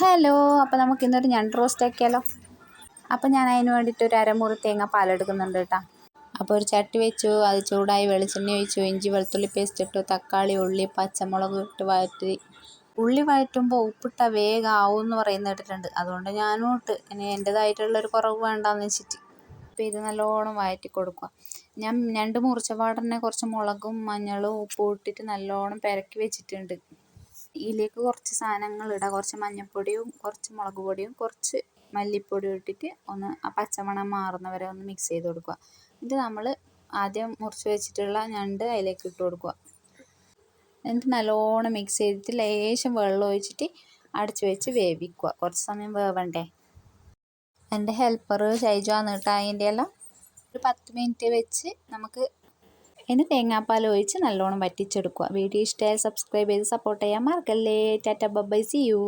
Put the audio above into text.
Hello, അപ്പോൾ നമുക്ക് ഇന്നൊരു ഞണ്ട് റോസ്റ്റ് ആക്കിയാലോ. അപ്പോൾ ഞാൻ അതിന് വേണ്ടിയിട്ട് ഒരു അരമുറി തേങ്ങ പാലെടുക്കുന്നുണ്ട് കേട്ടോ. അപ്പോൾ ഒരു ചട്ടി വെച്ചു, അത് ചൂടായി വെളിച്ചെണ്ണ ഒഴിച്ചു, ഇഞ്ചി വെളുത്തുള്ളി പേസ്റ്റ് ഇട്ടു, തക്കാളി ഉള്ളി പച്ചമുളക് ഇട്ട് വഴറ്റി. ഉള്ളി വഴറ്റുമ്പോൾ ഉപ്പിട്ടാൽ വേഗം ആവും എന്ന് പറയുന്നത് കേട്ടിട്ടുണ്ട്. അതുകൊണ്ട് ഞാനും ഇട്ട് ഇനി എൻ്റേതായിട്ടുള്ളൊരു കുറവ് വേണ്ടാന്ന് വെച്ചിട്ട്. അപ്പോൾ ഇത് നല്ലോണം വഴറ്റി കൊടുക്കുക. ഞാൻ ഞണ്ട് മുറിച്ച പാടന്നെ കുറച്ച് മുളകും മഞ്ഞളും ഉപ്പും ഇട്ടിട്ട് നല്ലോണം പെരക്കി വെച്ചിട്ടുണ്ട്. ഇതിലേക്ക് കുറച്ച് സാധനങ്ങൾ ഇടുക. കുറച്ച് മഞ്ഞൾപ്പൊടിയും കുറച്ച് മുളക് പൊടിയും കുറച്ച് മല്ലിപ്പൊടിയും ഇട്ടിട്ട് ഒന്ന് ആ പച്ചമണം മാറുന്നവരെ ഒന്ന് മിക്സ് ചെയ്ത് കൊടുക്കുക. ഇത് നമ്മൾ ആദ്യം മുറിച്ച് വെച്ചിട്ടുള്ള ഞണ്ട് അതിലേക്ക് ഇട്ട് കൊടുക്കുക. എന്നിട്ട് നല്ലോണം മിക്സ് ചെയ്തിട്ട് ലേശം വെള്ളം ഒഴിച്ചിട്ട് അടച്ച് വെച്ച് വേവിക്കുക. കുറച്ച് സമയം വേവണ്ടേ. എൻ്റെ ഹെൽപ്പർ ഷൈജാന്ന് കേട്ടോ. അതിൻ്റെ എല്ലാം ഒരു 10 മിനിറ്റ് വെച്ച് നമുക്ക് ഇനി തേങ്ങാപ്പാൽ ഒഴിച്ച് നല്ലോണം വറ്റിച്ചെടുക്കുക. വീഡിയോ ഇഷ്ടമായാൽ സബ്സ്ക്രൈബ് ചെയ്ത് സപ്പോർട്ട് ചെയ്യാൻ മറക്കല്ലേ. Tata bye bye, see U.